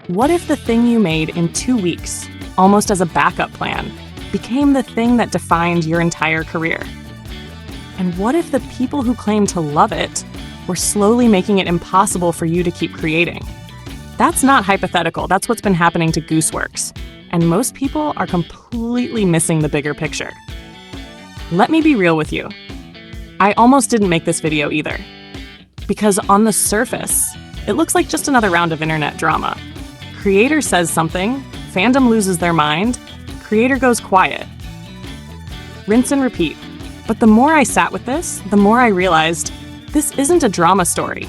What if the thing you made in 2 weeks, almost as a backup plan, became the thing that defined your entire career? And what if the people who claim to love it were slowly making it impossible for you to keep creating? That's not hypothetical. That's what's been happening to Gooseworx. And most people are completely missing the bigger picture. Let me be real with you. I almost didn't make this video either. Because on the surface, it looks like just another round of internet drama. Creator says something, fandom loses their mind, creator goes quiet. Rinse and repeat. But the more I sat with this, the more I realized this isn't a drama story.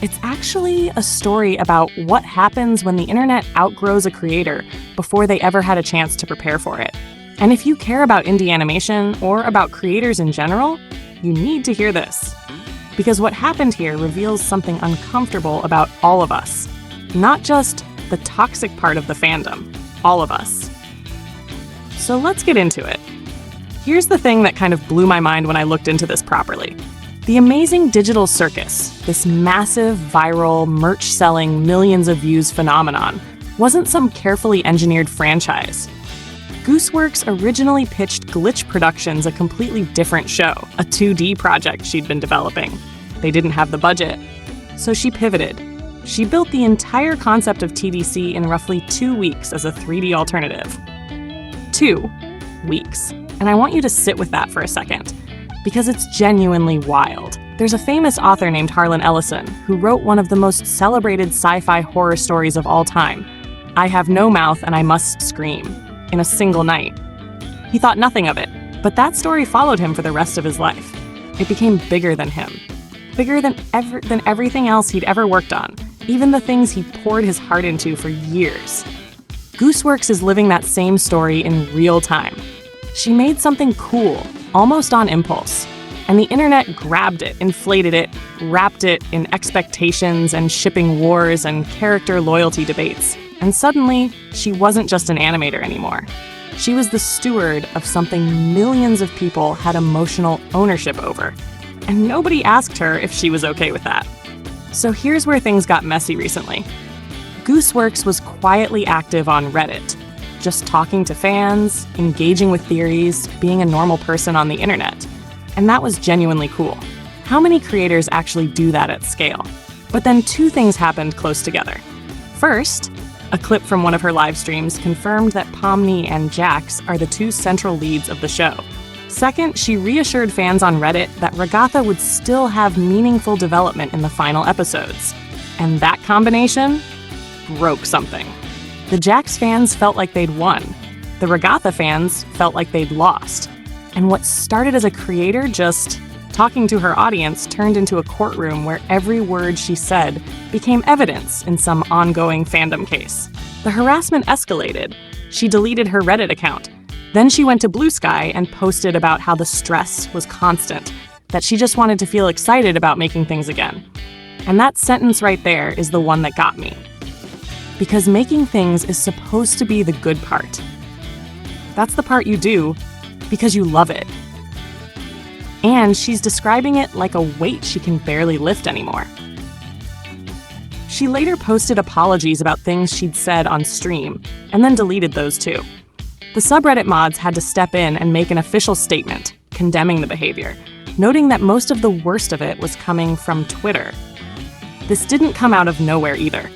It's actually a story about what happens when the internet outgrows a creator before they ever had a chance to prepare for it. And if you care about indie animation or about creators in general, you need to hear this. Because what happened here reveals something uncomfortable about all of us. Not just the toxic part of the fandom, all of us. So let's get into it. Here's the thing that kind of blew my mind when I looked into this properly. The Amazing Digital Circus, this massive, viral, merch-selling, millions of views phenomenon, wasn't some carefully engineered franchise. Gooseworx originally pitched Glitch Productions a completely different show, a 2D project she'd been developing. They didn't have the budget, so she pivoted. She built the entire concept of TADC in roughly 2 weeks as a 3D alternative. 2 weeks. And I want you to sit with that for a second, because it's genuinely wild. There's a famous author named Harlan Ellison who wrote one of the most celebrated sci-fi horror stories of all time, I Have No Mouth and I Must Scream, in a single night. He thought nothing of it, but that story followed him for the rest of his life. It became bigger than him, bigger than everything else he'd ever worked on, even the things he poured his heart into for years. Gooseworx is living that same story in real time. She made something cool, almost on impulse, and the internet grabbed it, inflated it, wrapped it in expectations and shipping wars and character loyalty debates. And suddenly, she wasn't just an animator anymore. She was the steward of something millions of people had emotional ownership over. And nobody asked her if she was okay with that. So here's where things got messy recently. Gooseworx was quietly active on Reddit, just talking to fans, engaging with theories, being a normal person on the internet. And that was genuinely cool. How many creators actually do that at scale? But then 2 things happened close together. First, a clip from one of her live streams confirmed that Pomni and Jax are the 2 central leads of the show. Second, she reassured fans on Reddit that Ragatha would still have meaningful development in the final episodes. And that combination broke something. The Jax fans felt like they'd won. The Ragatha fans felt like they'd lost. And what started as a creator just talking to her audience turned into a courtroom where every word she said became evidence in some ongoing fandom case. The harassment escalated. She deleted her Reddit account. Then she went to Blue Sky and posted about how the stress was constant, that she just wanted to feel excited about making things again. And that sentence right there is the one that got me. Because making things is supposed to be the good part. That's the part you do because you love it. And she's describing it like a weight she can barely lift anymore. She later posted apologies about things she'd said on stream, and then deleted those too. The subreddit mods had to step in and make an official statement, condemning the behavior, noting that most of the worst of it was coming from Twitter. This didn't come out of nowhere either.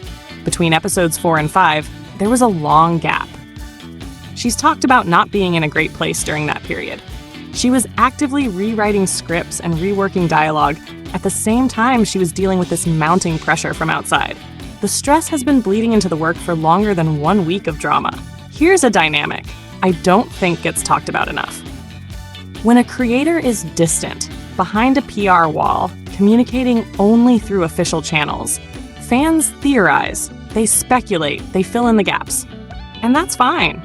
Between episodes 4 and 5, there was a long gap. She's talked about not being in a great place during that period. She was actively rewriting scripts and reworking dialogue at the same time she was dealing with this mounting pressure from outside. The stress has been bleeding into the work for longer than 1 week of drama. Here's a dynamic I don't think gets talked about enough. When a creator is distant, behind a PR wall, communicating only through official channels, fans theorize, they speculate, they fill in the gaps. And that's fine.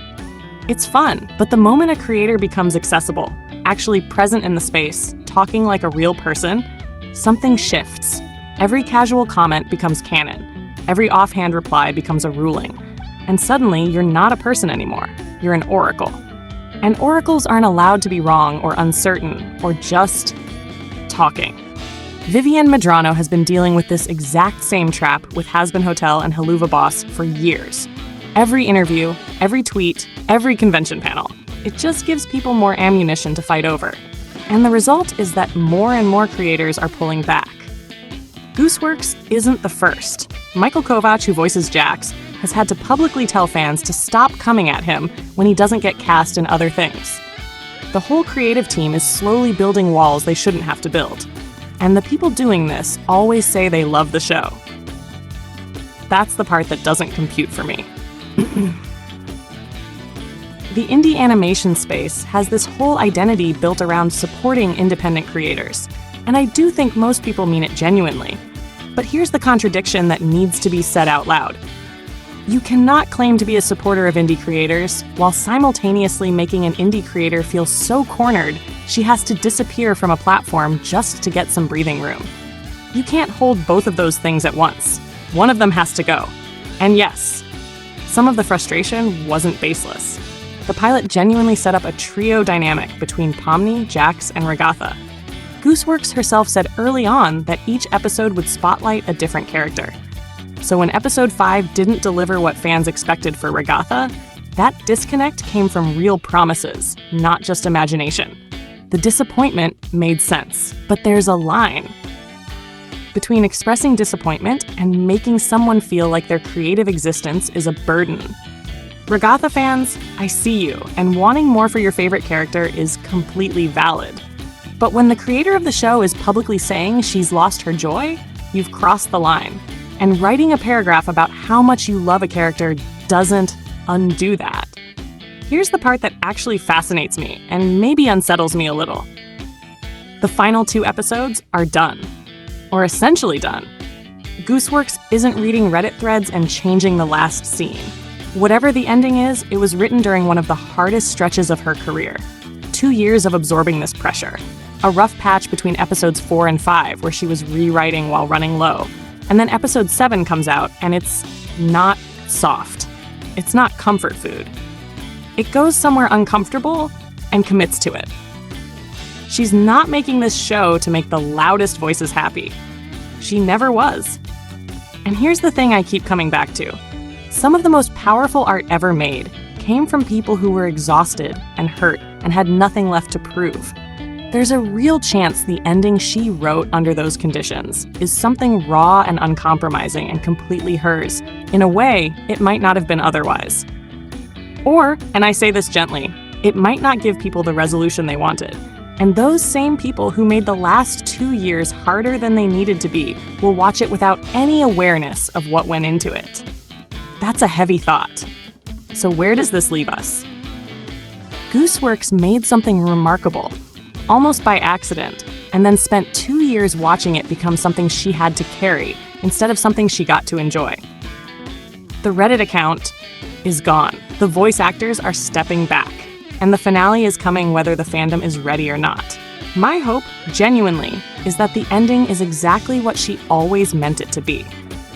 It's fun, but the moment a creator becomes accessible, actually present in the space, talking like a real person, something shifts. Every casual comment becomes canon. Every offhand reply becomes a ruling. And suddenly, you're not a person anymore. You're an oracle. And oracles aren't allowed to be wrong or uncertain or just talking. Vivienne Medrano has been dealing with this exact same trap with Has-Been Hotel and Helluva Boss for years. Every interview, every tweet, every convention panel. It just gives people more ammunition to fight over. And the result is that more and more creators are pulling back. Gooseworx isn't the first. Michael Kovac, who voices Jax, has had to publicly tell fans to stop coming at him when he doesn't get cast in other things. The whole creative team is slowly building walls they shouldn't have to build. And the people doing this always say they love the show. That's the part that doesn't compute for me. The indie animation space has this whole identity built around supporting independent creators, and I do think most people mean it genuinely. But here's the contradiction that needs to be said out loud. You cannot claim to be a supporter of indie creators while simultaneously making an indie creator feel so cornered she has to disappear from a platform just to get some breathing room. You can't hold both of those things at once. One of them has to go. And yes, some of the frustration wasn't baseless. The pilot genuinely set up a trio dynamic between Pomni, Jax, and Ragatha. Gooseworx herself said early on that each episode would spotlight a different character. So when episode 5 didn't deliver what fans expected for Ragatha, that disconnect came from real promises, not just imagination. The disappointment made sense, but there's a line between expressing disappointment and making someone feel like their creative existence is a burden. Ragatha fans, I see you, and wanting more for your favorite character is completely valid. But when the creator of the show is publicly saying she's lost her joy, you've crossed the line. And writing a paragraph about how much you love a character doesn't undo that. Here's the part that actually fascinates me and maybe unsettles me a little. The final 2 episodes are done, or essentially done. Gooseworx isn't reading Reddit threads and changing the last scene. Whatever the ending is, it was written during one of the hardest stretches of her career. 2 years of absorbing this pressure. A rough patch between episodes 4 and 5 where she was rewriting while running low. And then episode 7 comes out and it's not soft. It's not comfort food. It goes somewhere uncomfortable and commits to it. She's not making this show to make the loudest voices happy. She never was. And here's the thing I keep coming back to. Some of the most powerful art ever made came from people who were exhausted and hurt and had nothing left to prove. There's a real chance the ending she wrote under those conditions is something raw and uncompromising and completely hers, in a way it might not have been otherwise. Or, and I say this gently, it might not give people the resolution they wanted. And those same people who made the last 2 years harder than they needed to be will watch it without any awareness of what went into it. That's a heavy thought. So where does this leave us? Gooseworx made something remarkable, almost by accident, and then spent 2 years watching it become something she had to carry instead of something she got to enjoy. The Reddit account is gone. The voice actors are stepping back, and the finale is coming whether the fandom is ready or not. My hope, genuinely, is that the ending is exactly what she always meant it to be.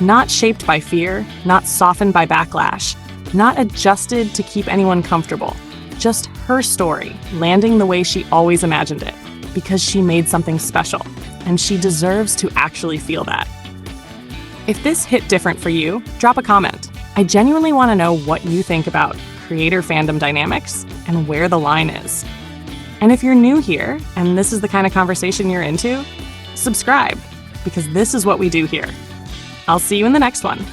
Not shaped by fear, not softened by backlash, not adjusted to keep anyone comfortable. Just her story, landing the way she always imagined it, because she made something special, and she deserves to actually feel that. If this hit different for you, drop a comment. I genuinely want to know what you think about creator fandom dynamics and where the line is. And if you're new here, and this is the kind of conversation you're into, subscribe, because this is what we do here. I'll see you in the next one.